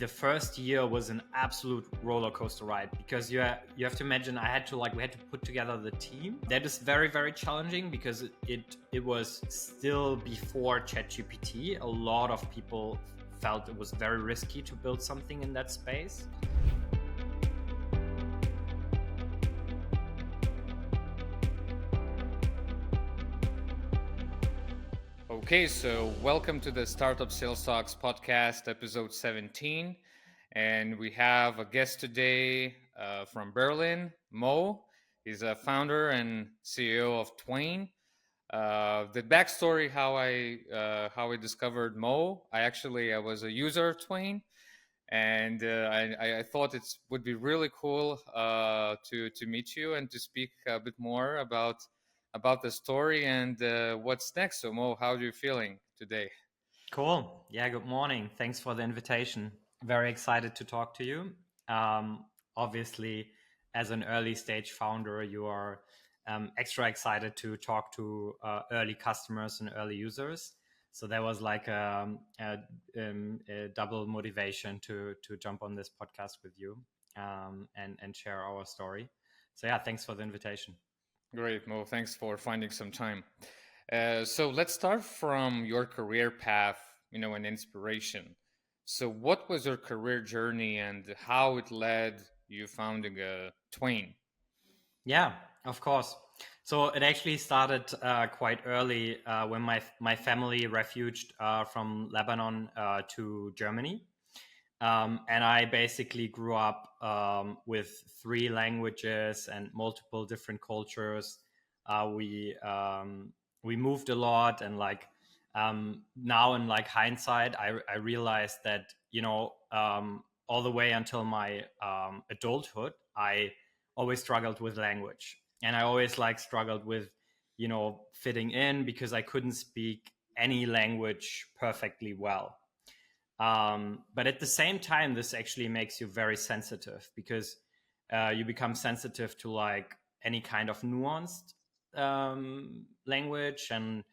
the first year was an absolute roller coaster ride, because you have to imagine we had to put together the team. That is very, very challenging because it was still before ChatGPT. A lot of people felt it was very risky to build something in that space. Okay, so welcome to the Startup Sales Talks podcast, episode 17. And we have a guest today from Berlin, Mo. He's a founder and CEO of Twain. The backstory how I discovered Mo, I was a user of Twain, and I thought it would be really cool to meet you and to speak a bit more about the story and what's next. So Mo, how are you feeling today? Cool. Yeah, good morning. Thanks for the invitation. Very excited to talk to you. Obviously, as an early stage founder, you are extra excited to talk to early customers and early users. So that was like a double motivation to jump on this podcast with you and share our story. So yeah, thanks for the invitation. Great, Mo. Thanks for finding some time. So let's start from your career path, and inspiration. So what was your career journey and how it led you founding Twain? Yeah, of course. So it actually started quite early when my family refuged from Lebanon to Germany. And I basically grew up with three languages and multiple different cultures. We moved a lot, and now in hindsight, I realized that all the way until my adulthood, I always struggled with language, and I always struggled with fitting in because I couldn't speak any language perfectly well. But at the same time, this actually makes you very sensitive because you become sensitive to any kind of nuanced language and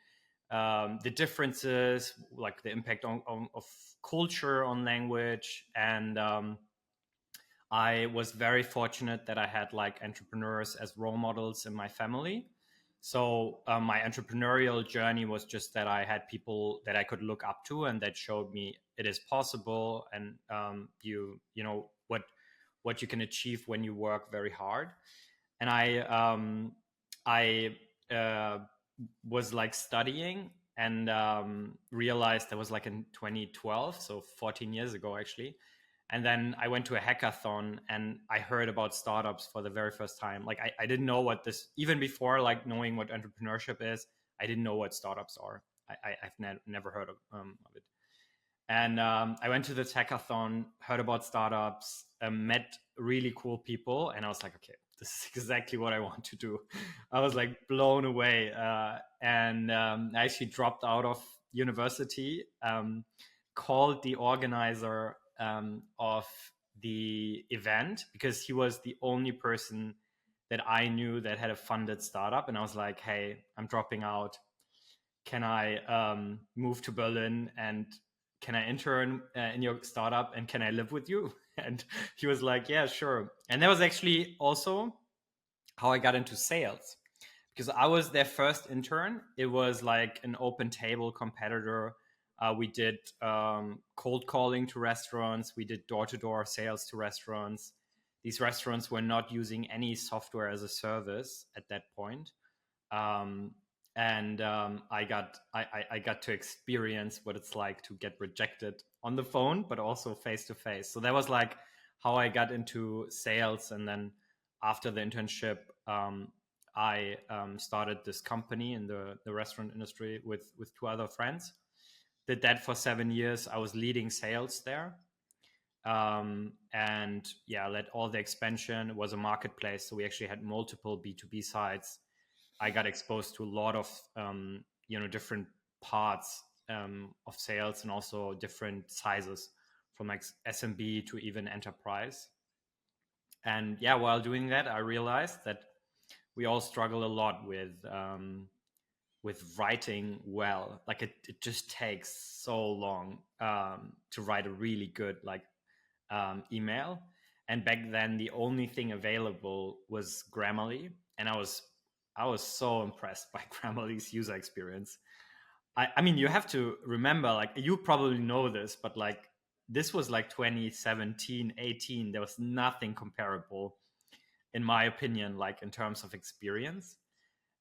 the differences, like the impact of culture on language. And I was very fortunate that I had entrepreneurs as role models in my family. So my entrepreneurial journey was just that I had people that I could look up to and that showed me it is possible, and you know what you can achieve when you work very hard. And I was studying and realized that was in 2012, so 14 years ago actually. And then I went to a hackathon and I heard about startups for the very first time. I didn't know what this, even before knowing what entrepreneurship is, I didn't know what startups are. I've never heard of it. And I went to this hackathon, heard about startups, met really cool people. And I was like, okay, this is exactly what I want to do. I was blown away. And I actually dropped out of university, called the organizer of the event because he was the only person that I knew that had a funded startup. And I was like, hey, I'm dropping out. Can I move to Berlin and can I intern in your startup and can I live with you? And he was like, yeah, sure. And that was actually also how I got into sales, because I was their first intern. It was like an open table competitor. We did cold calling to restaurants. We did door-to-door sales to restaurants. These restaurants were not using any software as a service at that point. And I got to experience what it's like to get rejected on the phone, but also face to face. So that was how I got into sales. And then after the internship, I started this company in the restaurant industry with two other friends. Did that for 7 years. I was leading sales there. And yeah, led all the expansion. It was a marketplace, so we actually had multiple B2B sites. I got exposed to a lot of different parts of sales and also different sizes, from SMB to even enterprise. And yeah, while doing that, I realized that we all struggle a lot with writing well. It just takes so long to write a really good email. And back then, the only thing available was Grammarly, and I was so impressed by Grammarly's user experience. I mean, you have to remember, like, you probably know this, but like, this was like 2017, 18. There was nothing comparable, in my opinion, like in terms of experience.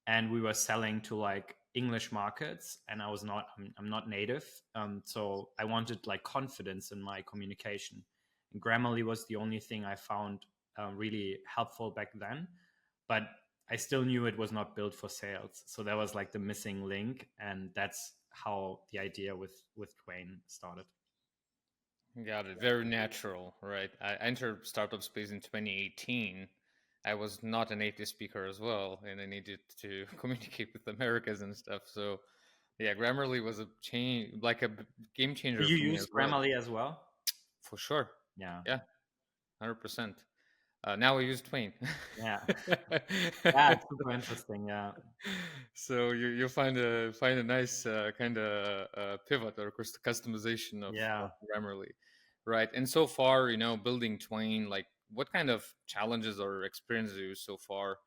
And we were selling to like English markets, and I'm not native. So I wanted like confidence in my communication. And Grammarly was the only thing I found really helpful back then. But I still knew it was not built for sales. So that was like the missing link. And that's how the idea with Twain started. Got it. Very natural, right? I entered startup space in 2018. I was not a native speaker as well, and I needed to communicate with Americans and stuff. So, yeah, Grammarly was a change, like a game Do changer you for me use as well. Grammarly as well? For sure. Yeah. Yeah, 100%. Now I use Twain. Yeah. Yeah, it's super interesting. Yeah. So you find a nice kind of pivot or customization Yeah. of Grammarly, right? And so far, building Twain, like what kind of challenges or experiences you so far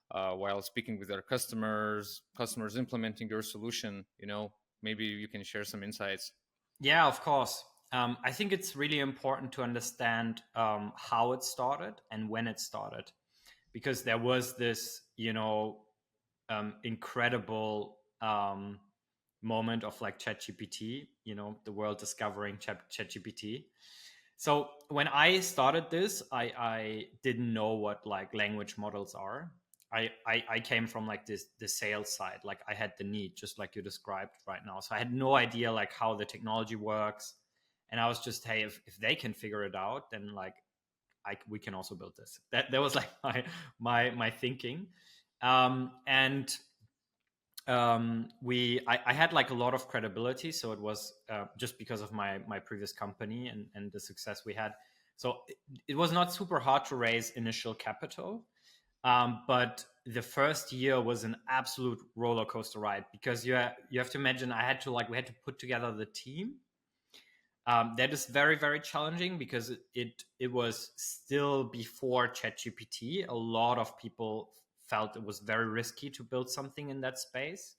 while speaking with our customers implementing your solution? Maybe you can share some insights. Yeah, of course. I think it's really important to understand how it started and when it started, because there was this, incredible moment of like ChatGPT, the world discovering ChatGPT. So when I started this, I didn't know what like language models are. I came from like the sales side. Like I had the need, just like you described right now. So I had no idea like how the technology works. And I was just, hey, if they can figure it out, then like we can also build this. That was like my thinking. And I had like a lot of credibility, so it was just because of my previous company and the success we had. So it was not super hard to raise initial capital, but the first year was an absolute roller coaster ride, because you have to imagine we had to put together the team. That is very, very challenging, because it was still before ChatGPT. A lot of people felt it was very risky to build something in that space.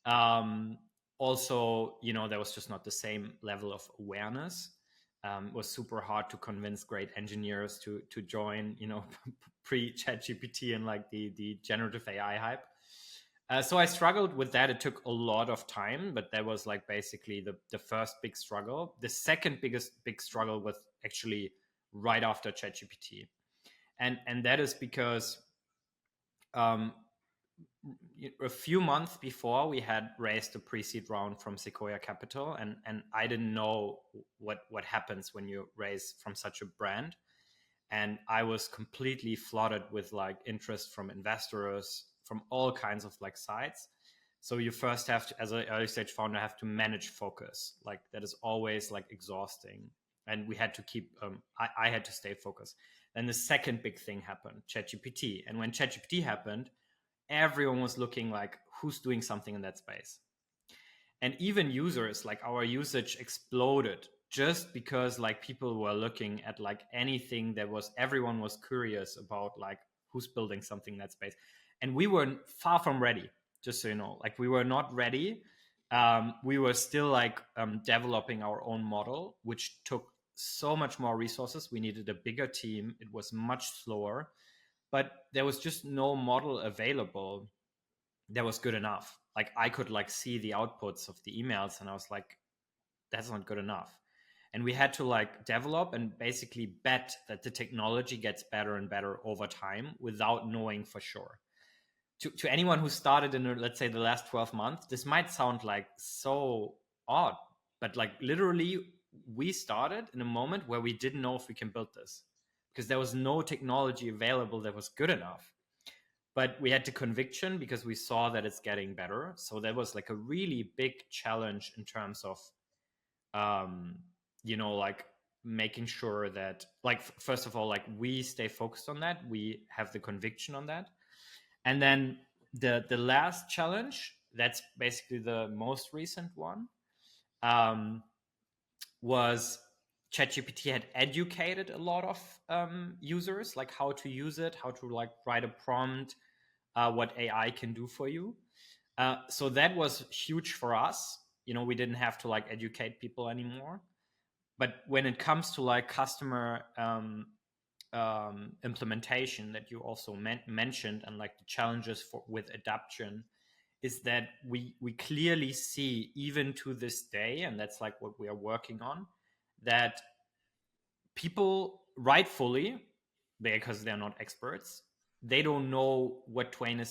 Um, Also, there was just not the same level of awareness. It was super hard to convince great engineers to join, pre ChatGPT and like the generative AI hype. So I struggled with that. It took a lot of time, but that was like basically the first big struggle. The second biggest big struggle was actually right after ChatGPT, and that is because um, a few months before we had raised a pre-seed round from Sequoia Capital, and I didn't know what happens when you raise from such a brand. And I was completely flooded with like interest from investors from all kinds of like sides. So you first have to, as an early stage founder, have to manage focus. Like that is always like exhausting, and we had to keep. I had to stay focused. Then the second big thing happened, ChatGPT, and when ChatGPT happened, everyone was looking like who's doing something in that space. And even users, like our usage exploded just because like people were looking at like anything that was, everyone was curious about like who's building something in that space. And we were far from ready, just so you know. Like we were not ready. We were still like developing our own model, which took so much more resources. We needed a bigger team. It was much slower, but there was just no model available that was good enough. Like I could like see the outputs of the emails, and I was like, that's not good enough. And we had to like develop and basically bet that the technology gets better and better over time without knowing for sure. To anyone who started in, let's say, the last 12 months, this might sound like so odd, but like literally we started in a moment where we didn't know if we can build this, because there was no technology available that was good enough. But we had the conviction because we saw that it's getting better. So that was like a really big challenge in terms of like making sure that, like, first of all, like we stay focused on that, we have the conviction on that. And then the last challenge, that's basically the most recent one, was ChatGPT had educated a lot of users, like how to use it, how to like write a prompt, what AI can do for you. So that was huge for us. We didn't have to like educate people anymore. But when it comes to like customer implementation that you also mentioned, and like the challenges with adoption, is that we clearly see, even to this day, and that's like what we are working on, that people rightfully, because they're not experts, they don't know what Twain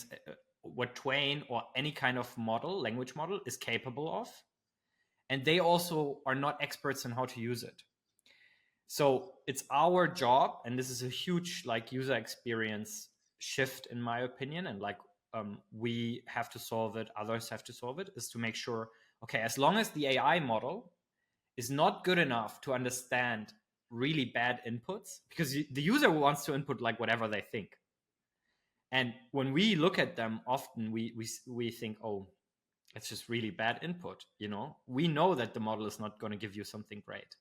or any kind of language model is capable of, and they also are not experts in how to use it. So it's our job, and this is a huge like user experience shift in my opinion, and like we have to solve it, others have to solve it, is to make sure, okay, as long as the AI model is not good enough to understand really bad inputs, because the user wants to input like whatever they think, and when we look at them, often we think, oh, it's just really bad input. We know that the model is not going to give you something great,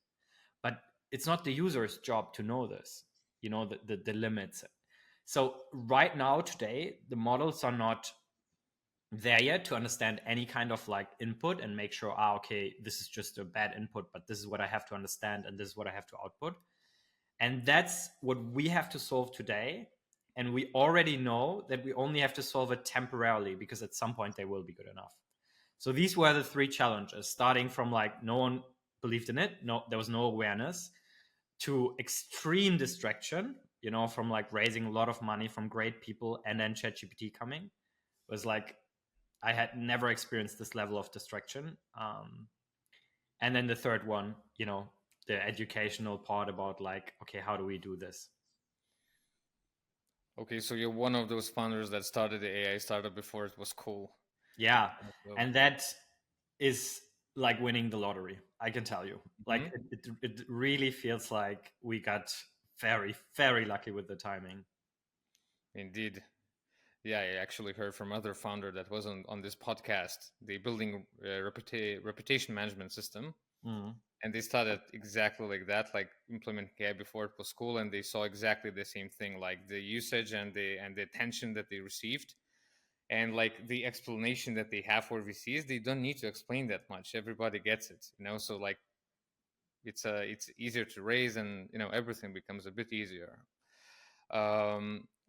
but it's not the user's job to know this, the limits. So right now, today, the models are not there yet to understand any kind of like input and make sure, okay, this is just a bad input, but this is what I have to understand and this is what I have to output. And that's what we have to solve today. And we already know that we only have to solve it temporarily, because at some point they will be good enough. So these were the three challenges, starting from like no one believed in it, there was no awareness, to extreme distraction, from like raising a lot of money from great people, and then ChatGPT coming. It was like I had never experienced this level of distraction. And then the third one, the educational part about like, okay, how do we do this? Okay, so you're one of those founders that started the AI startup before it was cool. Yeah. So, And that is like winning the lottery, I can tell you. Like mhm. it really feels like we got very, very lucky with the timing. Indeed. Yeah, I actually heard from other founder that was on this podcast. They building a reputation management system, Mm. and they started exactly like that, like implement AI before it was cool, and they saw exactly the same thing, like the usage and the attention that they received, and like the explanation that they have for VCs. They don't need to explain that much. Everybody gets it, So like it's easier to raise, and everything becomes a bit easier.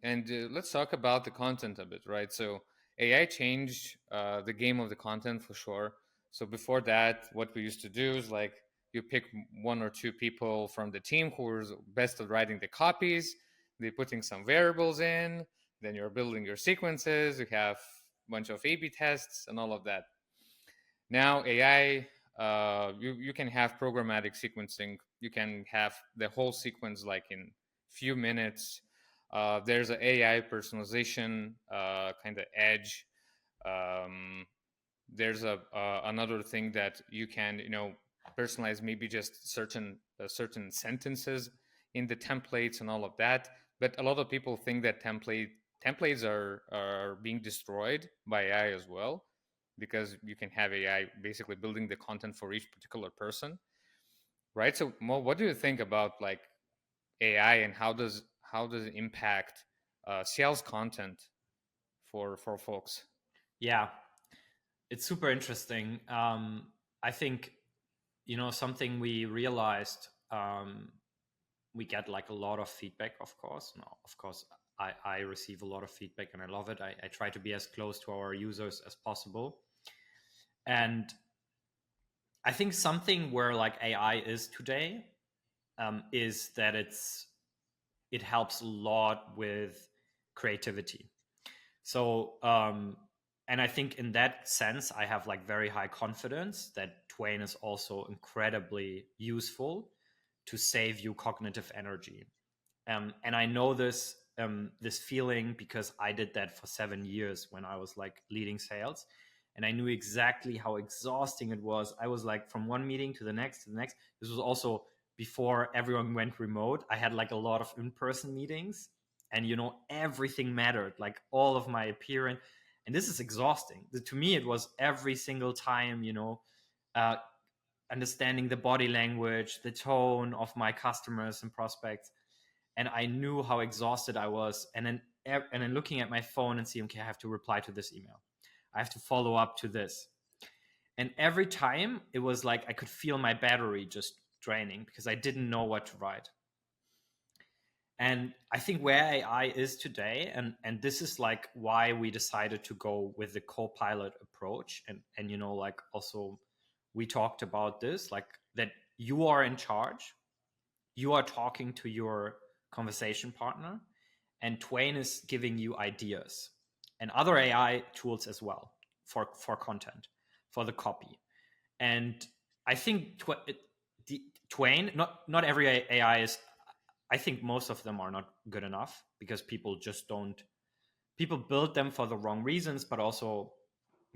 And let's talk about the content a bit, right? So AI changed the game of the content for sure. So before that, what we used to do is like you pick one or two people from the team who are best at writing the copies. They're putting some variables in. Then you're building your sequences. You have a bunch of A/B tests and all of that. Now AI, you can have programmatic sequencing. You can have the whole sequence like in few minutes. There's an AI personalization kind of edge. Um, there's another thing that you can personalize, maybe just certain sentences in the templates and all of that. But a lot of people think that templates are being destroyed by AI as well, because you can have AI basically building the content for each particular person, right? So Mo, what do you think about like AI, and how does it impact sales content for folks? Yeah, it's super interesting. I think, something we realized, we get like a lot of feedback, of course. No, of course, I receive a lot of feedback and I love it. I try to be as close to our users as possible. And I think something where like AI is today, is that it helps a lot with creativity. So, and I think in that sense, I have like very high confidence that Twain is also incredibly useful to save you cognitive energy. And I know this feeling because I did that for 7 years when I was like leading sales, and I knew exactly how exhausting it was. I was like from one meeting to the next to the next. This was also before everyone went remote. I had like a lot of in-person meetings, and everything mattered, like all of my appearance. And this is exhausting. To me, it was every single time, uh, understanding the body language, the tone of my customers and prospects, and I knew how exhausted I was. And then looking at my phone and seeing, okay, I have to reply to this email, I have to follow up to this, and every time it was like I could feel my battery just draining because I didn't know what to write. And I think where AI is today, and this is like why we decided to go with the co-pilot approach, and like also we talked about this, like that you are in charge, you are talking to your conversation partner, and Twain is giving you ideas and other AI tools as well for content, for the copy. And I think Twain, not every AI is, I think most of them are not good enough because people just don't, people build them for the wrong reasons, but also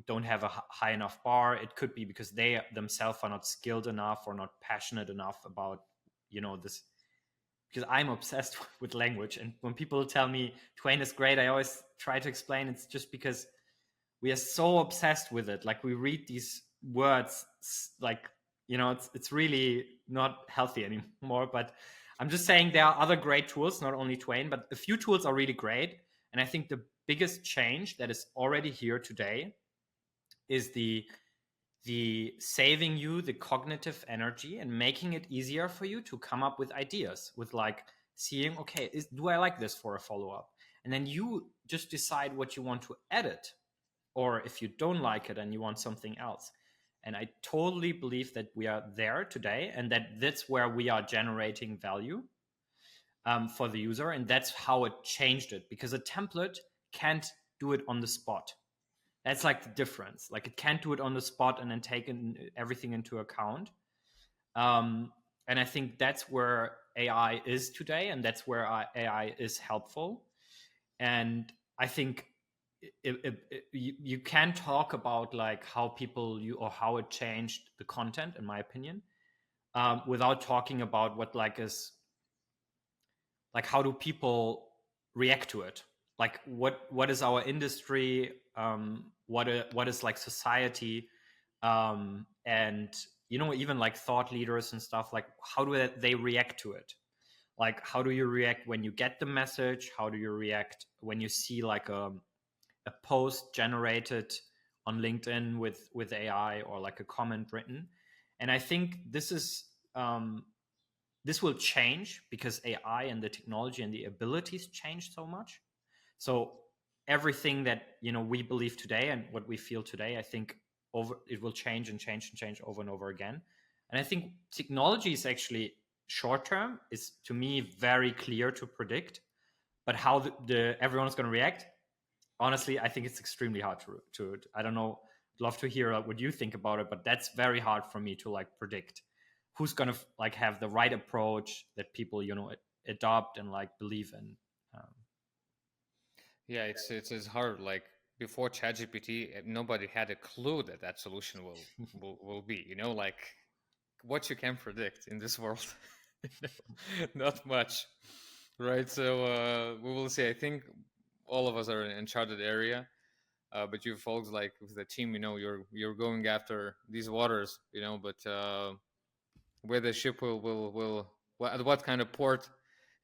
don't have a high enough bar. It could be because they themselves are not skilled enough or not passionate enough about, this, because I'm obsessed with language. And when people tell me Twain is great, I always try to explain it's just because we are so obsessed with it. Like we read these words, like, it's really not healthy anymore. But I'm just saying there are other great tools, not only Twain, but a few tools are really great. And I think the biggest change that is already here today is the saving you the cognitive energy and making it easier for you to come up with ideas, with like seeing, okay, do I like this for a follow-up? And then you just decide what you want to edit, or if you don't like it and you want something else. And I totally believe that we are there today, and that's where we are generating value for the user. And that's how it changed it, because a template can't do it on the spot. That's like the difference. Like it can't do it on the spot and then take everything into account. And I think that's where AI is today, and that's where AI is helpful. And I think you can talk about like how or how it changed the content, in my opinion, without talking about what like how do people react to it, like what is our industry, what is like society, and even like thought leaders and stuff, like how do they react to it? Like how do you react when you get the message? How do you react when you see like a post generated on LinkedIn with AI, or like a comment written? And I think this will change because AI and the technology and the abilities change so much. So everything that we believe today and what we feel today, I think it will change and change and change over and over again. And I think technology is actually short term, is to me very clear to predict, but how everyone is going to react, honestly, I think it's extremely hard to I don't know. I'd love to hear what you think about it, but that's very hard for me to like predict who's gonna like have the right approach that people adopt and like believe in. Yeah, it's hard. Like before ChatGPT, nobody had a clue that that solution will be. Like what you can predict in this world, not much, right? So we will see. I think all of us are in uncharted area, but you folks, like with the team, you're going after these waters, but where the ship will at what kind of port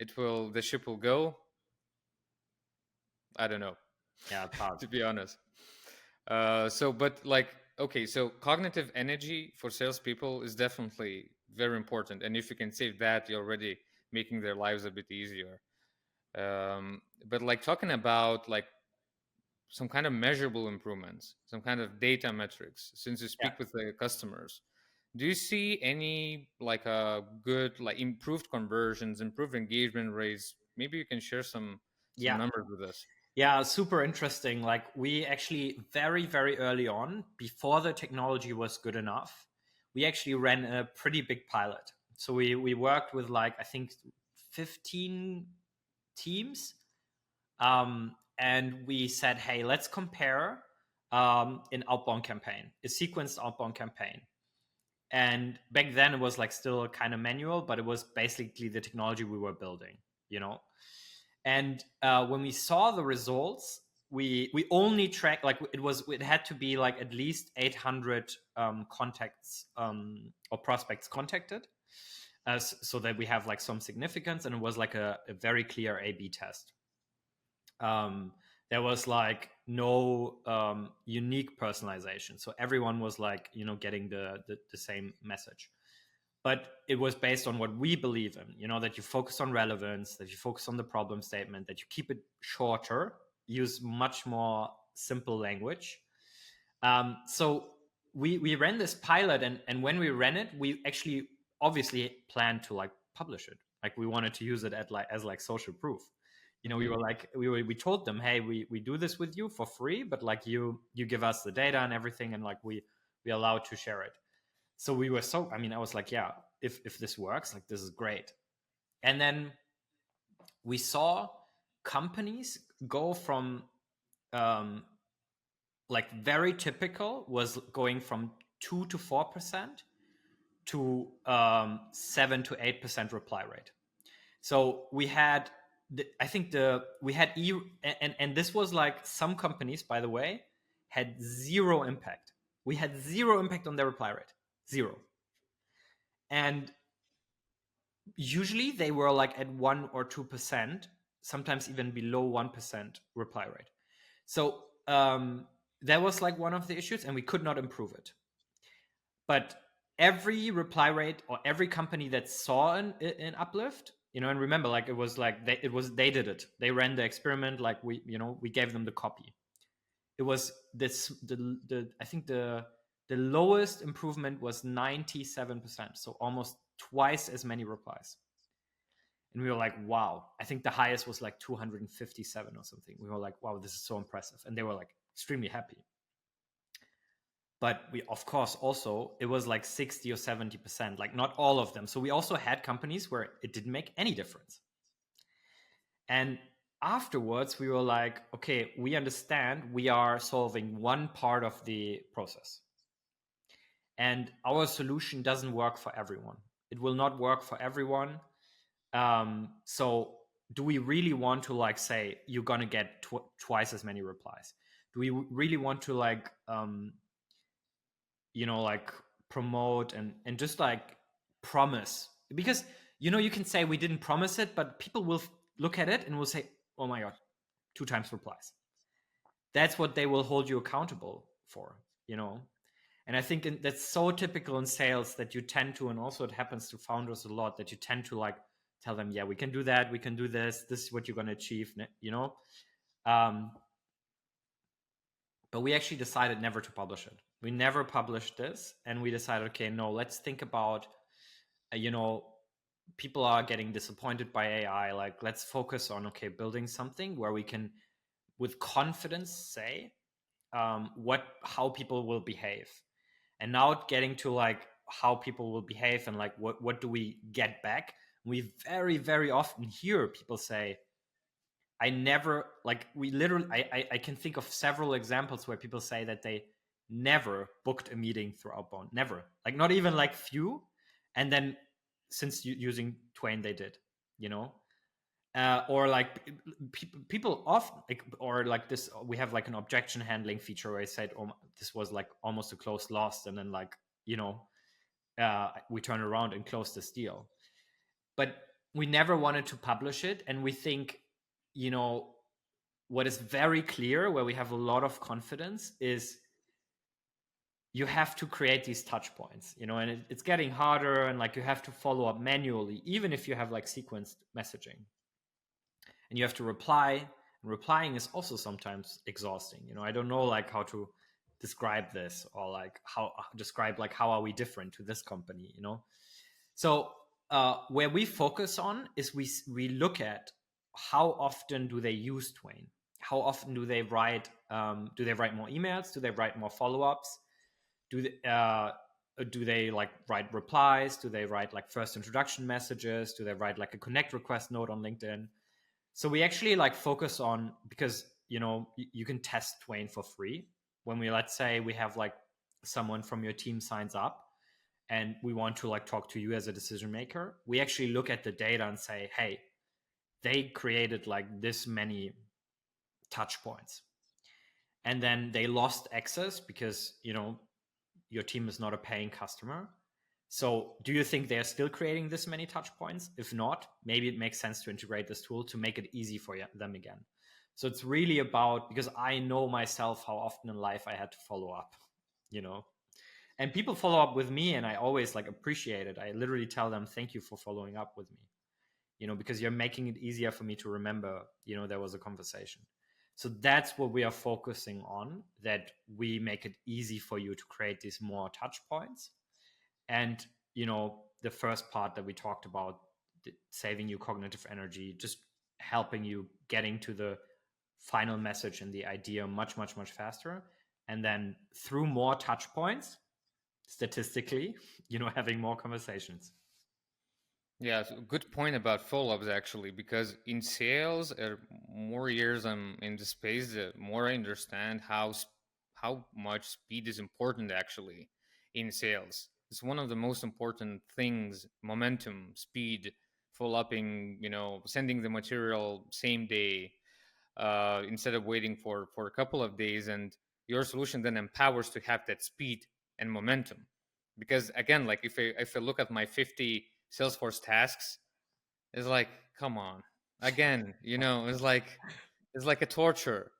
the ship will go, I don't know. Yeah, it's hard. To be honest. But like, okay, so cognitive energy for salespeople is definitely very important, and if you can save that, you're already making their lives a bit easier. But like talking about like some kind of measurable improvements, some kind of data metrics, since you Yeah. speak with the customers, do you see any like good, like improved conversions, improved engagement rates? Maybe you can share some Yeah. numbers with us. Yeah, super interesting. Like we actually very, very early on, before the technology was good enough, we actually ran a pretty big pilot. So we worked with like, I think 15 teams. And we said, hey, let's compare an outbound campaign, a sequenced outbound campaign. And back then it was like still kind of manual, but it was basically the technology we were building. And when we saw the results, we only track, like, it had to be like at least 800 contacts or prospects contacted, so that we have like some significance, and it was like a very clear A/B test. There was like no unique personalization, so everyone was like, getting the same message, but it was based on what we believe in, that you focus on relevance, that you focus on the problem statement, that you keep it shorter, use much more simple language. So we ran this pilot, and when we ran it, we actually obviously planned to like publish it. Like, we wanted to use it as like social proof. We were like, we told them, hey, we do this with you for free, but like you give us the data and everything, and like we allowed to share it. So we were I was like, yeah, if this works, like, this is great. And then we saw companies go from like, very typical was going from 2 to 4% to 7 to 8% reply rate. So we had and this was like, some companies, by the way, had zero impact. We had zero impact on their reply rate, zero. And usually they were like at 1 or 2%, sometimes even below 1% reply rate. So that was like one of the issues, and we could not improve it. But every reply rate, or every company that saw an uplift, and remember, like, it was like they did it. They ran the experiment, like, we gave them the copy. It was I think the lowest improvement was 97%, so almost twice as many replies. And we were like, wow. I think the highest was like 257 or something. We were like, wow, this is so impressive. And they were like extremely happy. But we, of course, also, it was like 60 or 70%, like, not all of them. So we also had companies where it didn't make any difference. And afterwards, we were like, okay, we understand we are solving one part of the process. And our solution doesn't work for everyone. It will not work for everyone. So do we really want to, like, say you're going to get twice as many replies? Do we really want to, like, like, promote and just like promise? Because, you can say we didn't promise it, but people will look at it and will say, oh my God, 2 times replies. That's what they will hold you accountable for, And I think that's so typical in sales, that you tend to, and also it happens to founders a lot, that you tend to, like, tell them, yeah, we can do that, we can do this is what you're going to achieve, but we actually decided never to publish it. We never published this, and we decided, okay, no, let's think about, people are getting disappointed by AI. Like, let's focus on, okay, building something where we can, with confidence, say how people will behave, and now getting to, like, how people will behave, and like, what do we get back? We very, very often hear people say, I never, like, we literally, I can think of several examples where people say that they never booked a meeting through outbound, never, like, not even like few, and then since using Twain, they did, or like, people often, like, or like this, we have like an objection handling feature where I said, oh, this was like almost a closed loss, and then, like, we turn around and close this deal. But we never wanted to publish it, and we think, what is very clear, where we have a lot of confidence, is you have to create these touch points, and it's getting harder, and like, you have to follow up manually, even if you have like sequenced messaging, and you have to reply, and replying is also sometimes exhausting. I don't know, like, how to describe this, or like how are we different to this company, So where we focus on is we look at how often do they use Twain, how often do they write more emails, do they write more follow-ups, do they like write replies, do they write like first introduction messages, do they write like a connect request note on LinkedIn? So we actually like focus on, because you can test Twain for free. When let's say we have like someone from your team signs up and we want to like talk to you as a decision maker, we actually look at the data and say, hey, they created like this many touch points. and then they lost access because your team is not a paying customer. So do you think they're still creating this many touch points? If not, maybe it makes sense to integrate this tool to make it easy for them again. So it's really about, because I know myself how often in life I had to follow up, you know, and people follow up with me and I always like appreciate it. I literally tell them, thank you for following up with me, because you're making it easier for me to remember, there was a conversation. So that's what we are focusing on, that we make it easy for you to create these more touch points. And the first part that we talked about, saving you cognitive energy, just helping you getting to the final message and the idea much much much faster. And then through more touch points, statistically, having more conversations. Yeah, so good point about follow-ups actually, because in sales, more years I'm in the space, the more I understand how much speed is important actually in sales. It's one of the most important things: momentum, speed, follow-upping, sending the material same day, instead of waiting for a couple of days. And your solution then empowers to have that speed and momentum. Because again, like if I look at my 50 Salesforce tasks, it's like, come on, again, it's like a torture.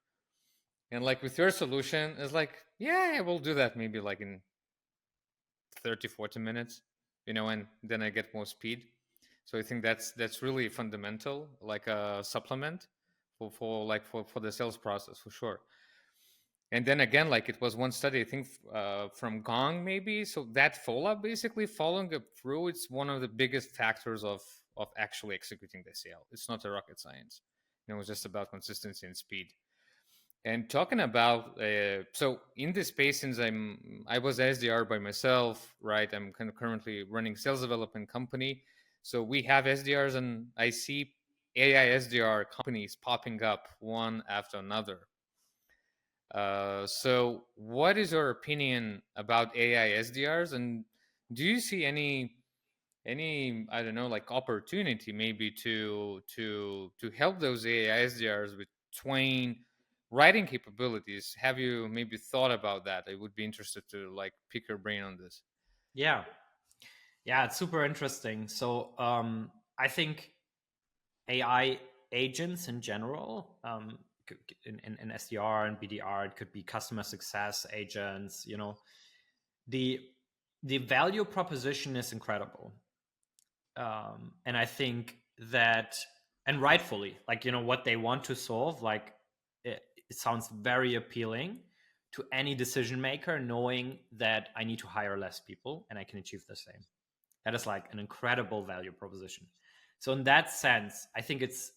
And like with your solution, it's like, yeah, we'll do that maybe like in 30-40 minutes, and then I get more speed. So I think that's really fundamental, like a supplement for the sales process for sure. And then again, like it was one study, I think, from Gong maybe. So that follow-up, basically following up through, it's one of the biggest factors of actually executing the sale. It's not a rocket science. It's just about consistency and speed. And talking about, so in this space, since I was SDR by myself, right? I'm kind of currently running sales development company. So we have SDRs, and I see AI SDR companies popping up one after another. So what is your opinion about AI SDRs, and do you see any I don't know, like opportunity maybe to help those AI SDRs with Twain writing capabilities? Have you maybe thought about that? I would be interested to like pick your brain on this. Yeah, it's super interesting. So I think AI agents in general, in SDR and BDR, it could be customer success agents. The value proposition is incredible, and I think that, and rightfully, like what they want to solve, like it sounds very appealing to any decision maker, knowing that I need to hire less people and I can achieve the same. That is like an incredible value proposition. So in that sense, I think it's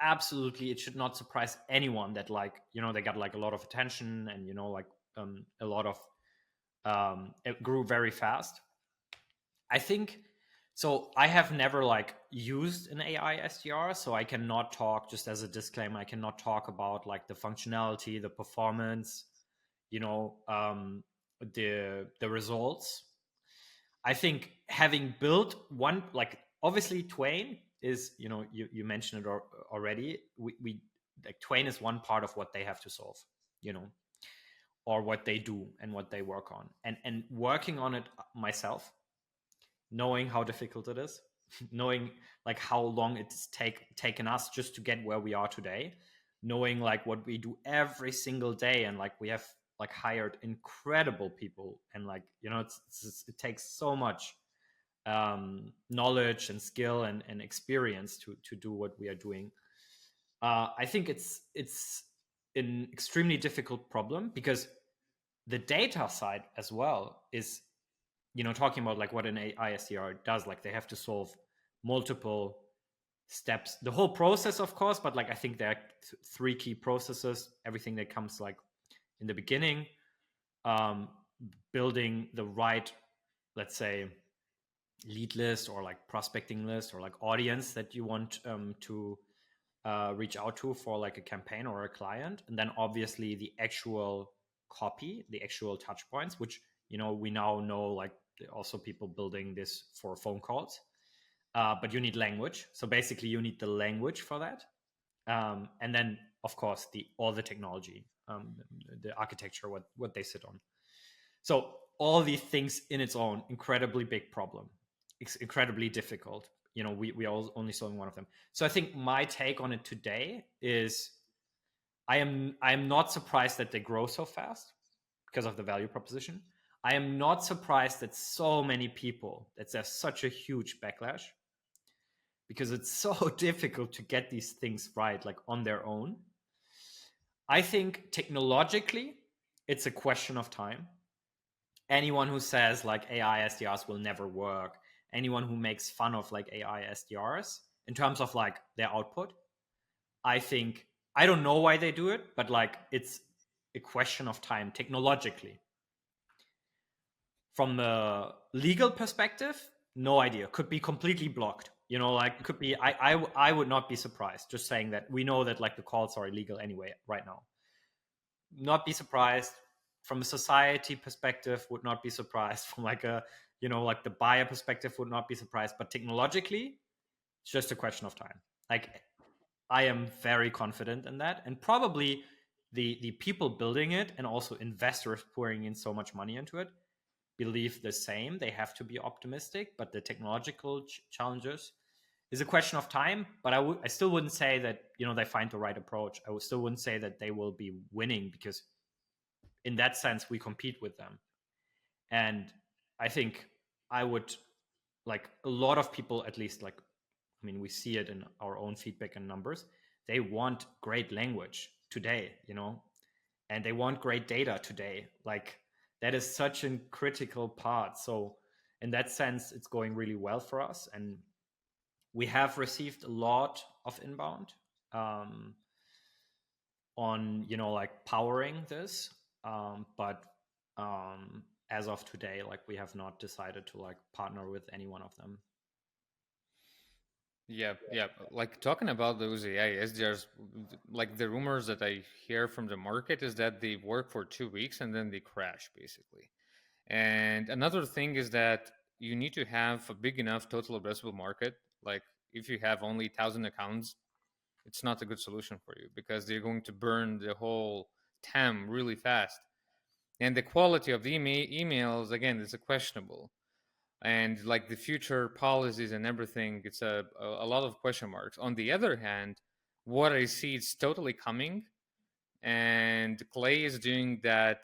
absolutely, it should not surprise anyone that like they got like a lot of attention, and like a lot of it grew very fast. I think so. I have never like used an AI SDR, so I cannot talk, just as a disclaimer, I cannot talk about like the functionality, the performance, you know, um, the results. I think having built one, like obviously Twain is, you mentioned it already. We like Twain is one part of what they have to solve, you know, or what they do and what they work on, and working on it myself, knowing how difficult it is, knowing like how long it's taken us just to get where we are today, knowing like what we do every single day, and like we have like hired incredible people, and like it takes so much knowledge and skill and experience to do what we are doing. I think it's an extremely difficult problem, because the data side as well is, talking about like what an ISDR does, like they have to solve multiple steps, the whole process, of course, but like I think there are three key processes, everything that comes like in the beginning, um, building the right, let's say, lead list or like prospecting list or like audience that you want to reach out to for like a campaign or a client, and then obviously the actual copy, the actual touch points, which we now know, like also people building this for phone calls, but you need language, so basically you need the language for that, and then of course all the technology. the architecture, what they sit on. So all these things in its own, incredibly big problem. It's incredibly difficult. We all only solving one of them. So I think my take on it today is I am not surprised that they grow so fast because of the value proposition. I am not surprised that so many people, that there's such a huge backlash, because it's so difficult to get these things right, like on their own. I think technologically, it's a question of time. Anyone who says like AI SDRs will never work, anyone who makes fun of like AI SDRs in terms of like their output, I think, I don't know why they do it, but like it's a question of time technologically. From a legal perspective, no idea. Could be completely blocked. Like could be. I would not be surprised. Just saying that we know that like the calls are illegal anyway right now. Not be surprised. From a society perspective, would not be surprised. From like a like the buyer perspective, would not be surprised. But technologically, it's just a question of time. Like I am very confident in that, and probably the people building it and also investors pouring in so much money into it believe the same. They have to be optimistic, but the technological challenges is a question of time. But I still wouldn't say that they find the right approach. Still wouldn't say that they will be winning, because in that sense we compete with them. And I think I would, like a lot of people, at least, like, I mean, we see it in our own feedback and numbers. They want great language today, and they want great data today. Like that is such a critical part. So in that sense, it's going really well for us, and we have received a lot of inbound on like powering this, but as of today, like we have not decided to like partner with any one of them. Yeah. Like talking about those AI SDRs, like the rumors that I hear from the market is that they work for 2 weeks and then they crash, basically. And another thing is that you need to have a big enough total addressable market. Like if you have only 1,000 accounts, it's not a good solution for you, because they're going to burn the whole TAM really fast. And the quality of the emails, again, is a questionable. And like the future policies and everything, it's a lot of question marks. On the other hand, what I see, it's totally coming, and Clay is doing that.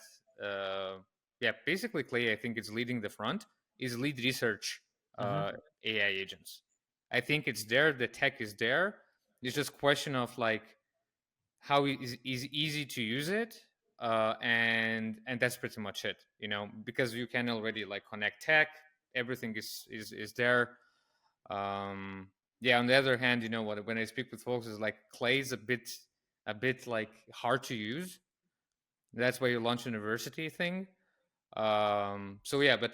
Basically Clay, I think, is leading the front, is lead research Mm-hmm. AI agents. I think it's there, the tech is there. It's just question of like how is easy to use it, and that's pretty much it, because you can already like connect tech, everything is there. On the other hand, when I speak with folks, is like Clay's a bit like hard to use. That's why you launch university thing. But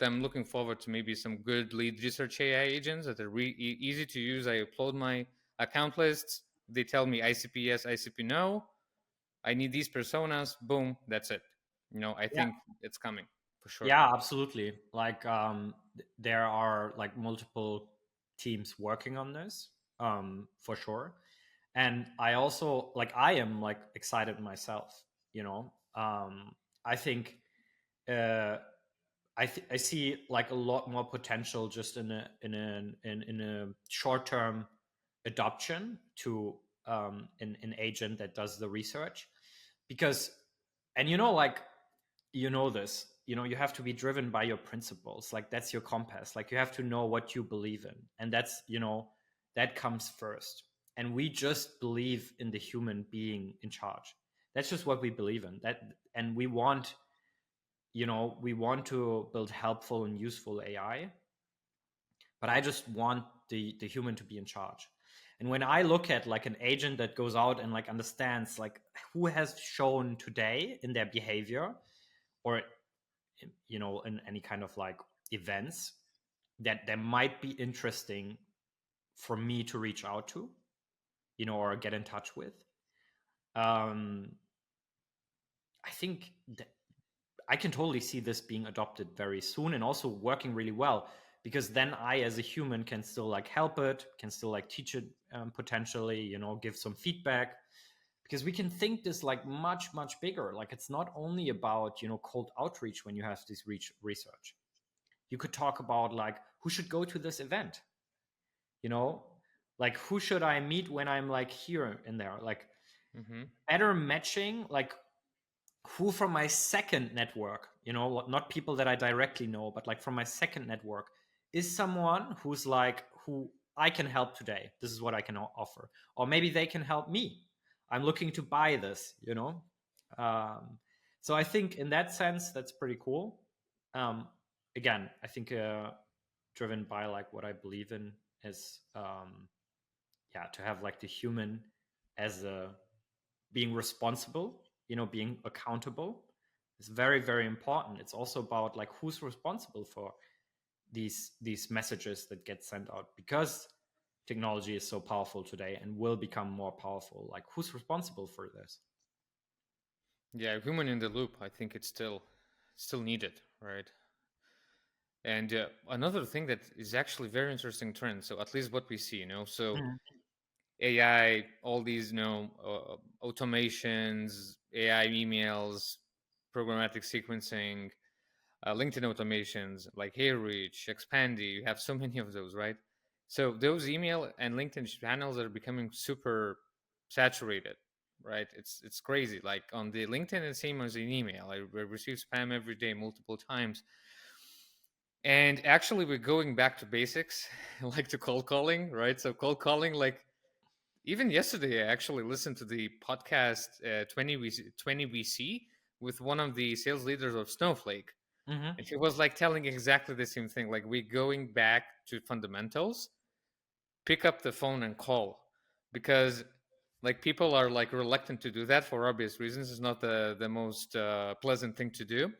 I'm looking forward to maybe some good lead research AI agents that are easy to use. I upload my account lists, they tell me ICP yes, ICP no, I need these personas, boom, that's it. I Yeah. think it's coming for sure. Yeah, absolutely. Like there are like multiple teams working on this, for sure. And I also, like, I am like excited myself, I think uh I see like a lot more potential just in a short term adoption to an agent that does the research. Because, and like, this, you have to be driven by your principles. Like that's your compass. Like you have to know what you believe in, and that's, that comes first. And we just believe in the human being in charge. That's just what we believe in. That, and we want to build helpful and useful AI, but I just want the human to be in charge. And when I look at like an agent that goes out and like understands like who has shown today in their behavior, or in any kind of like events, that might be interesting for me to reach out to, or get in touch with, um I think that I can totally see this being adopted very soon, and also working really well, because then I, as a human, can still like help it, can still like teach it, potentially, give some feedback, because we can think this like much bigger. Like it's not only about, cold outreach when you have this research. You could talk about like who should go to this event, you know, like who should I meet when I'm like here and there, like Mm-hmm. better matching, like who from my second network, not people that I directly know, but like from my second network is someone who's like, who I can help today. This is what I can offer. Or maybe they can help me. I'm looking to buy this, So I think in that sense, that's pretty cool. Um, Again, I think driven by like what I believe in is, yeah, to have like the human as a being responsible, being accountable is very important. It's also about like who's responsible for these messages that get sent out, because technology is so powerful today and will become more powerful. Like who's responsible for this? Yeah, human in the loop. I think it's still needed, right? And another thing that is actually very interesting trend. So at least what we see, so Mhm. AI, all these, automations, AI emails, programmatic sequencing, LinkedIn automations like HeyReach, Expandy. You have so many of those, right? So those email and LinkedIn channels are becoming super saturated, right? It's crazy. Like on the LinkedIn, it's same as an email. I receive spam every day, multiple times. And actually, we're going back to basics, like to cold calling, right? So cold calling, like even yesterday, I actually listened to the podcast 20 VC with one of the sales leaders of Snowflake. Mhm. And he was like telling exactly the same thing. Like we're going back to fundamentals, pick up the phone and call, because like people are like reluctant to do that for obvious reasons. It's not the most pleasant thing to do.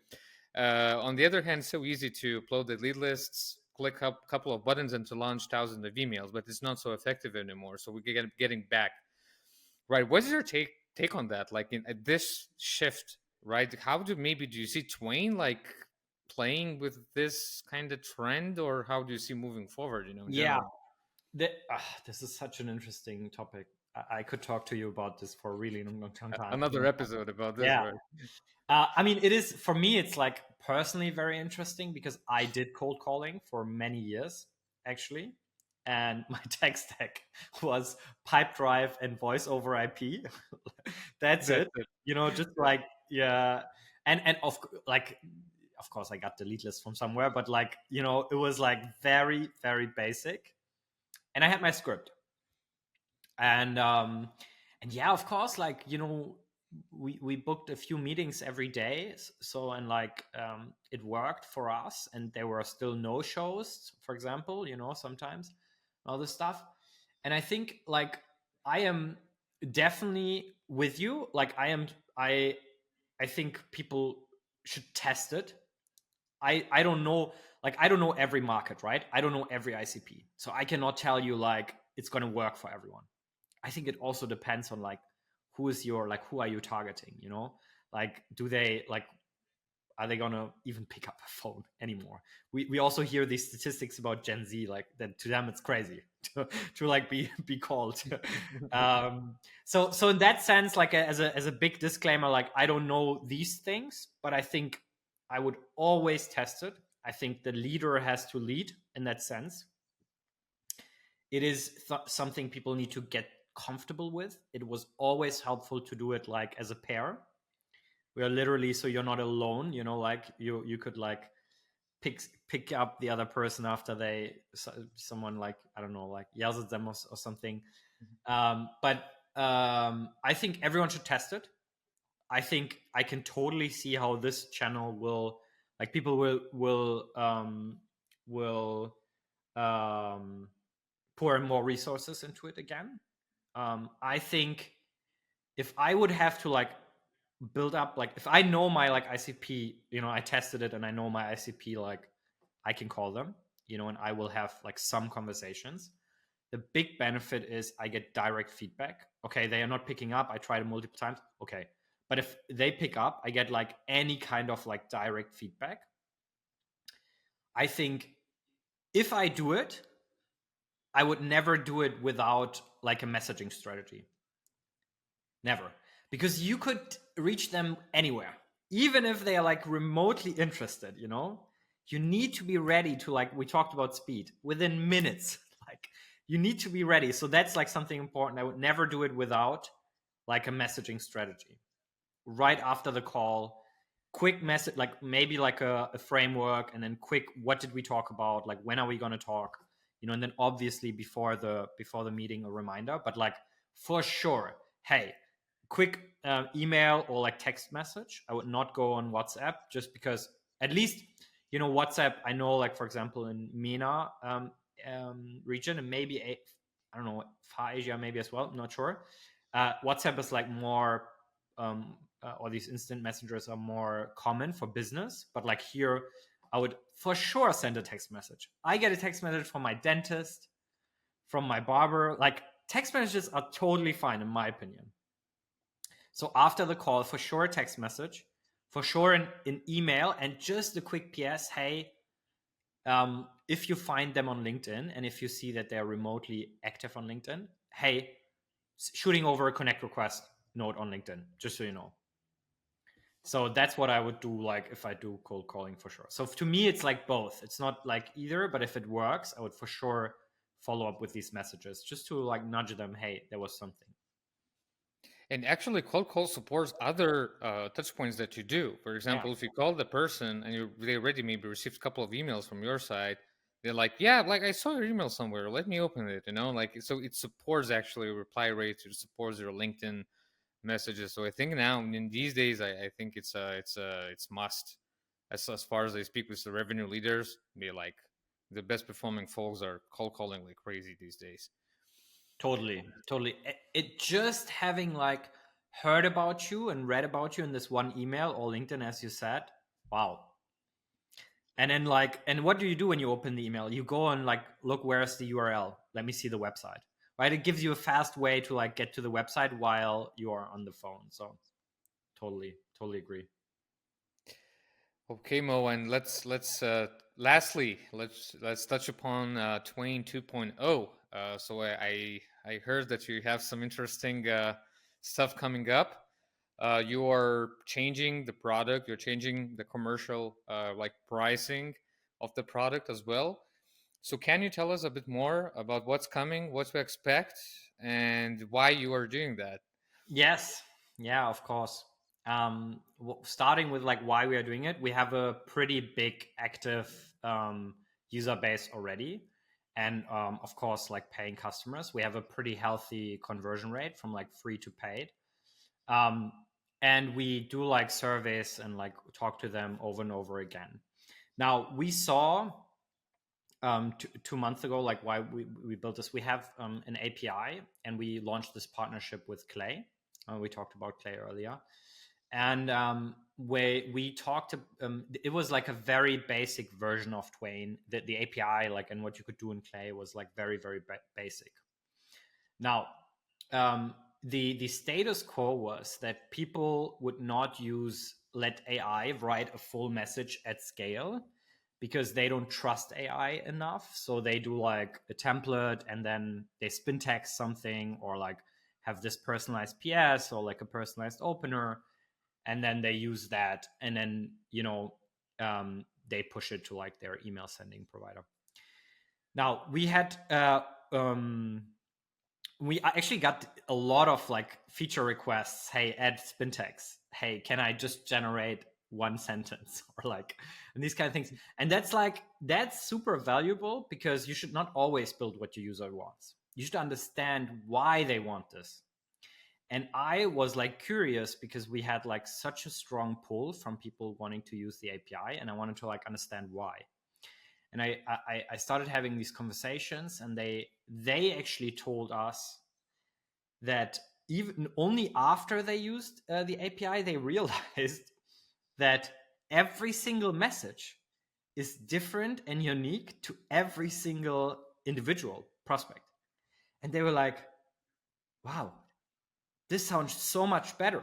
On the other hand, so easy to upload the lead lists, click a couple of buttons, and to launch thousands of emails, but it's not so effective anymore. So we get getting back. Right. What's your take on that? Like in this shift, right? How do you see Twain like playing with this kind of trend, or how do you see moving forward? In Yeah, general. this is such an interesting topic. I could talk to you about this for a really long time. Another episode about this, Yeah. right? I mean, it is, for me, it's like personally very interesting because I did cold calling for many years, actually. And my tech stack was Pipedrive and voice over IP. That's That's it. it. Just like, yeah. And like, of course, I got the lead list from somewhere, but like, it was like very basic. And I had my script. And yeah, of course, like, we booked a few meetings every day. So, and like, it worked for us, and there were still no shows, for example, sometimes, all this stuff. And I think like I am definitely with you. Like I think people should test it. I don't know, like I don't know every market, right? I don't know every ICP, so I cannot tell you like it's going to work for everyone. I think it also depends on like who are you targeting, like do they like, are they gonna even pick up a phone anymore? We also hear these statistics about Gen Z, like that to them it's crazy to like be called. So in that sense, like as a big disclaimer, like I don't know these things, but I think I would always test it. I think the leader has to lead in that sense. It is something people need to get comfortable with. It was always helpful to do it like as a pair. We are literally, so you're not alone, like you could like pick up the other person after someone like, I don't know, like yells at them or something. But I think everyone should test it. I think I can totally see how this channel will, like, people will pour more resources into it again. I think if I would have to like build up, like if I know my like ICP, I tested it and I know my ICP, like I can call them, and I will have like some conversations. The big benefit is I get direct feedback. Okay, they are not picking up. I tried it multiple times. Okay. But if they pick up, I get like any kind of like direct feedback. I think if I do it, I would never do it without like a messaging strategy. Never. Because you could reach them anywhere, even if they are like remotely interested, you know? You need to be ready to, like, we talked about speed within minutes. Like, you need to be ready. So that's like something important. I would never do it without like a messaging strategy. Right after the call, quick message, like maybe like a framework, and then quick, what did we talk about? Like, when are we going to talk? You know, and then obviously before the meeting, a reminder. But like, for sure, hey, quick email or like text message. I would not go on WhatsApp, just because, at least, you know, WhatsApp, I know, like, for example, in MENA region, and maybe I don't know, Far Asia maybe as well, I'm not sure. WhatsApp is like more or these instant messengers are more common for business. But like here, I would for sure send a text message. I get a text message from my dentist, from my barber. Like, text messages are totally fine in my opinion. So after the call, for sure, a text message, for sure an email, and just a quick PS. Hey, if you find them on LinkedIn and if you see that they're remotely active on LinkedIn, hey, shooting over a connect request note on LinkedIn, just so you know. So that's what I would do, like, if I do cold calling, for sure. So to me, it's like both. It's not like either, but if it works, I would for sure follow up with these messages, just to like nudge them. Hey, there was something. And actually, cold call supports other touch points that you do. For Yeah, example, if you call the person and they already maybe received a couple of emails from your side, they're like, "Yeah, like I saw your email somewhere. Let me open it." You know, like, so it supports actually reply rates. It supports your LinkedIn messages. So I think now in these days, I think it's must. As far as I speak with the revenue leaders, be like the best performing folks are cold calling like crazy these days. totally. It just having like heard about you and read about you in this one email or LinkedIn, as you said. Wow. And then like, and what do you do when you open the email? You go and like, look, where's the URL? Let me see the website. Right? It gives you a fast way to like get to the website while you are on the phone. So totally agree. Okay, Mo, and lastly let's touch upon Twain 2.0. So I heard that you have some interesting stuff coming up. You are changing the product. You're changing the commercial like pricing of the product as well. So can you tell us a bit more about what's coming, what to expect, and why you are doing that? Yes. Yeah, of course. Starting with like why we are doing it, we have a pretty big active user base already. And of course, like paying customers, we have a pretty healthy conversion rate from like free to paid. Um, and we do like surveys and like talk to them over and over again. Now, we saw 2 months ago, like why we built this. We have an API, and we launched this partnership with Clay. We talked about Clay earlier. And we talked it was like a very basic version of Twain. The API, like, and what you could do in Clay was like very basic. Now, the status quo was that people would not let AI write a full message at scale, because they don't trust AI enough. So they do like a template, and then they spin text something, or like have this personalized PS or like a personalized opener, and then they use that, and then they push it to like their email sending provider. Now we actually got a lot of like feature requests. Hey, add spin text. Hey, can I just generate one sentence or like, and these kind of things. And that's super valuable, because you should not always build what your user wants. You should understand why they want this. And I was like curious, because we had like such a strong pull from people wanting to use the API, and I wanted to like understand why. And I started having these conversations, and they actually told us that even only after they used the API, they realized that every single message is different and unique to every single individual prospect. And they were like, wow, this sounds so much better.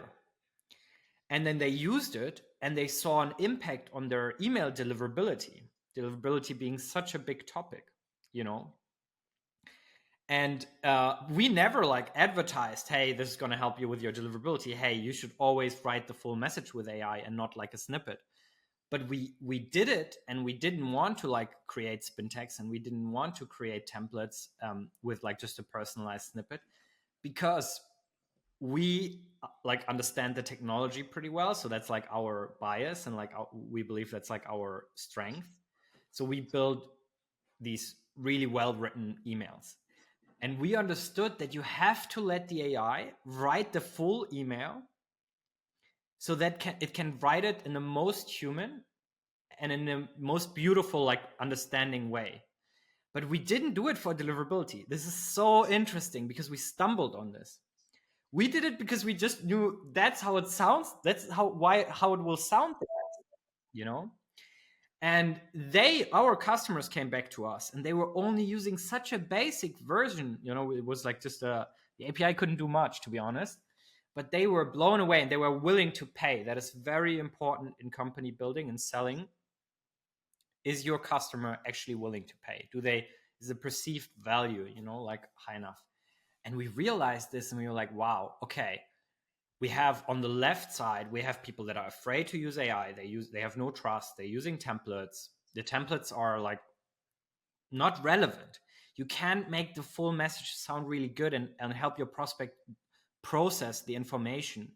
And then they used it, and they saw an impact on their email deliverability being such a big topic, you know. And we never like advertised, hey, this is going to help you with your deliverability. Hey, you should always write the full message with AI and not like a snippet. But we did it, and we didn't want to like create spin text, and we didn't want to create templates with like just a personalized snippet, because we like understand the technology pretty well. So that's like our bias, and like we believe that's like our strength. So we build these really well written emails. And we understood that you have to let the AI write the full email so that it can write it in the most human and in the most beautiful, like understanding way. But we didn't do it for deliverability. This is so interesting because we stumbled on this. We did it because we just knew that's how it sounds. That's how it will sound, you know? And our customers came back to us, and they were only using such a basic version. It was like just the API couldn't do much, to be honest, but they were blown away, and they were willing to pay. That is very important in company building and selling. Is your customer actually willing to pay? Is the perceived value, like high enough? And we realized this, and we were like, wow, okay. We have on the left side, we have people that are afraid to use AI. They have no trust. They're using templates. The templates are like not relevant. You can't make the full message sound really good and help your prospect process the information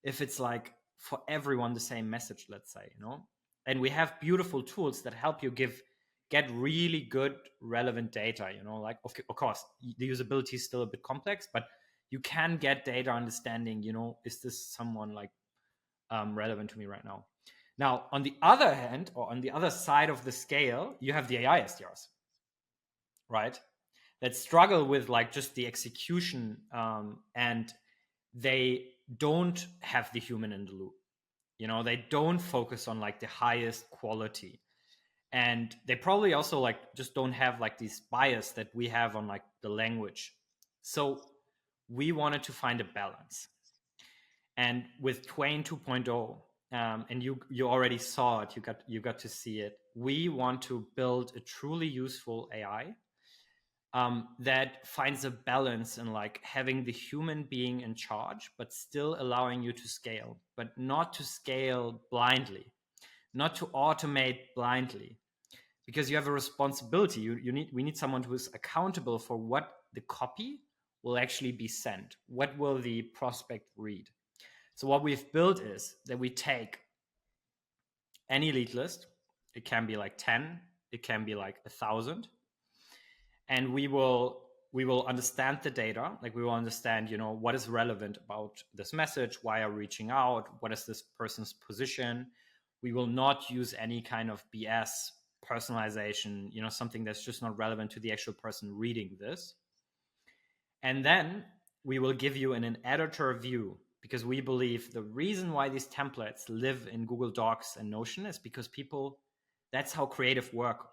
if it's like for everyone the same message, let's say, And we have beautiful tools that help you get really good relevant data, like of course the usability is still a bit complex, but you can get data understanding, is this someone like relevant to me right now? Now, on the other hand, or on the other side of the scale, you have the AI SDRs, right? That struggle with like just the execution, and they don't have the human in the loop. They don't focus on like the highest quality. And they probably also like just don't have like this bias that we have on like the language. So we wanted to find a balance. And with Twain 2.0, and you already saw it, you got to see it. We want to build a truly useful AI that finds a balance in like having the human being in charge, but still allowing you to scale, but not to scale blindly, not to automate blindly, because you have a responsibility. We need someone who is accountable for what the copy will actually be sent. What will the prospect read? So what we've built is that we take any lead list. It can be like 10, it can be like 1,000, and we will understand the data. Like we will understand, what is relevant about this message, why are we reaching out, what is this person's position. We will not use any kind of BS personalization, something that's just not relevant to the actual person reading this. And then we will give you an editor view, because we believe the reason why these templates live in Google Docs and Notion is because that's how creative work.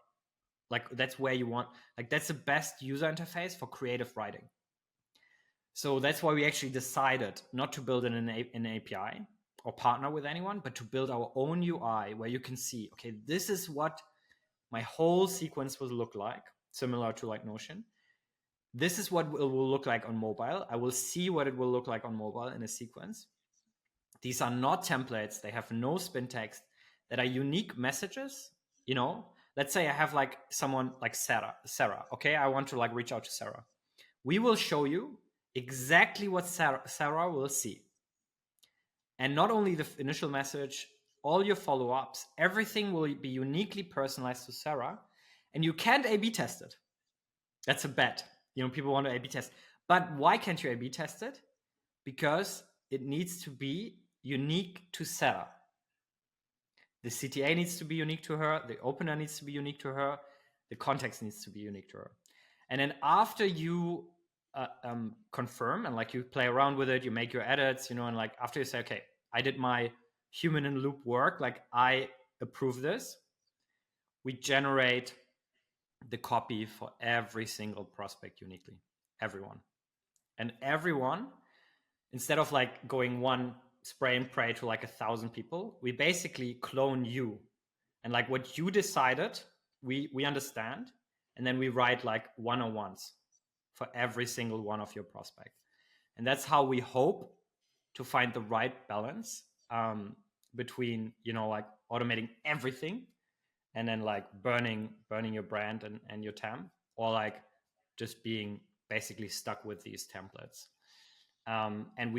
Like that's where you want, like that's the best user interface for creative writing. So that's why we actually decided not to build an API or partner with anyone, but to build our own UI where you can see, okay, this is what my whole sequence will look like, similar to like Notion. This is what it will look like on mobile. I will see what it will look like on mobile in a sequence. These are not templates. They have no spin text, that are unique messages. Let's say I have like someone like Sarah. Okay, I want to like reach out to Sarah. We will show you exactly what Sarah will see. And not only the initial message, all your follow-ups, everything will be uniquely personalized to Sarah. And you can't A/B test it. That's a bet. People want to A/B test. But why can't you A/B test it? Because it needs to be unique to Sarah. The CTA needs to be unique to her. The opener needs to be unique to her. The context needs to be unique to her. And then after you confirm and like you play around with it, you make your edits, and like after you say, okay, I did my human in loop work, like I approve this, we generate the copy for every single prospect uniquely, everyone. And everyone, instead of like going one spray and pray to like 1,000 people, we basically clone you. And like what you decided, we understand. And then we write like 101s. for every single one of your prospects. And that's how we hope to find the right balance between, like automating everything and then like burning your brand and your TAM, or like just being basically stuck with these templates. And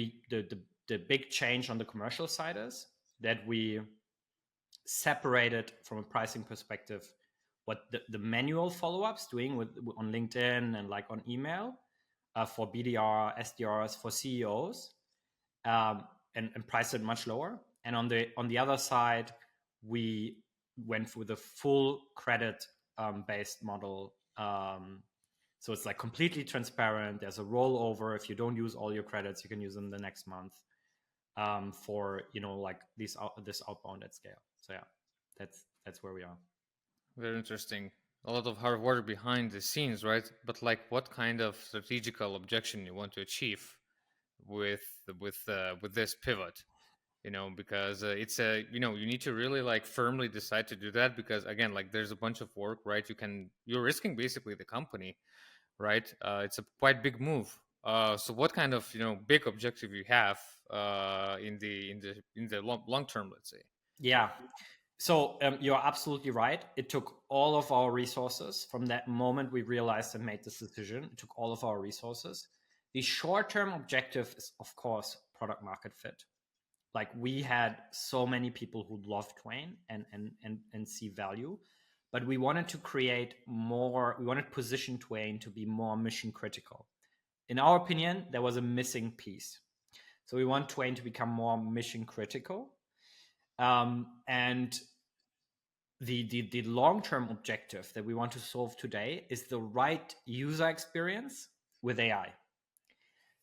the big change on the commercial side is that we separated from a pricing perspective what the manual follow-ups doing on LinkedIn and like on email for BDR, SDRs, for CEOs, and price it much lower. And on the other side, we went with a full credit based model. So it's like completely transparent. There's a rollover. If you don't use all your credits, you can use them the next month for like this outbound at scale. So yeah, that's where we are. Very interesting. A lot of hard work behind the scenes, right? But like, what kind of strategical objection you want to achieve with this pivot? Because it's you need to really like firmly decide to do that, because again, like there's a bunch of work, right? You're risking basically the company, right? It's a quite big move. So what kind of big objective you have in the long term, let's say? Yeah. So you're absolutely right. It took all of our resources from that moment we realized and made this decision. It took all of our resources. The short-term objective is, of course, product market fit. Like we had so many people who love Twain and see value, but we wanted to create more. We wanted to position Twain to be more mission critical. In our opinion, there was a missing piece. So we want Twain to become more mission critical. And the long-term objective that we want to solve today is the right user experience with AI.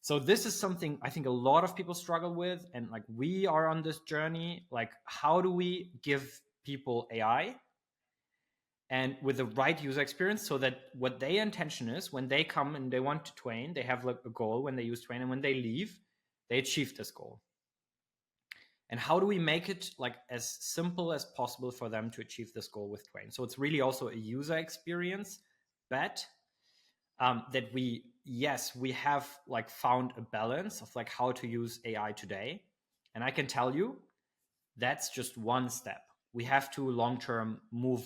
So this is something I think a lot of people struggle with, and like we are on this journey. Like, how do we give people AI and with the right user experience, so that what their intention is when they come and they want to Twain, they have like a goal when they use Twain, and when they leave, they achieve this goal. And how do we make it like as simple as possible for them to achieve this goal with Twain? So it's really also a user experience bet that we have like found a balance of like how to use AI today. And I can tell you that's just one step. We have to long-term move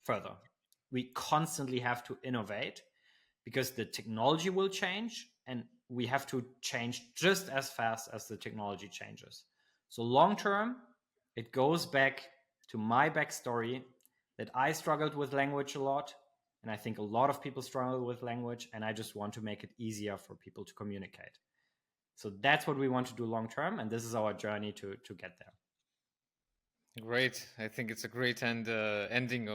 further. We constantly have to innovate because the technology will change, and we have to change just as fast as the technology changes. So long term, it goes back to my backstory that I struggled with language a lot. And I think a lot of people struggle with language, and I just want to make it easier for people to communicate. So that's what we want to do long term. And this is our journey to get there. Great. I think it's a great ending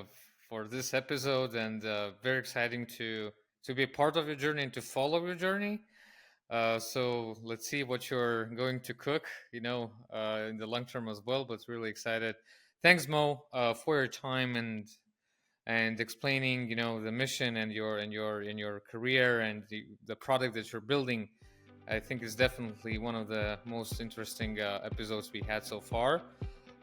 for this episode, and very exciting to be a part of your journey and to follow your journey. So let's see what you're going to cook, in the long term as well. But really excited. Thanks, Mo, for your time and explaining, the mission and your career and the product that you're building. I think it's definitely one of the most interesting episodes we had so far.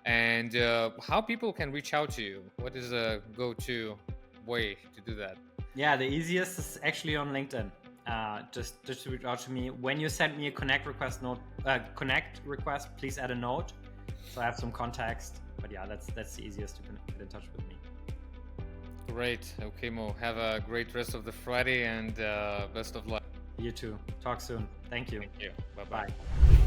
And how people can reach out to you? What is a go-to way to do that? Yeah, the easiest is actually on LinkedIn. Just reach out to me. When you send me a connect request, please add a note so I have some context. But yeah, that's the easiest to get in touch with me. Great. Okay, Mo. Have a great rest of the Friday, and best of luck. You too. Talk soon. Thank you. Thank you. Bye-bye. Bye.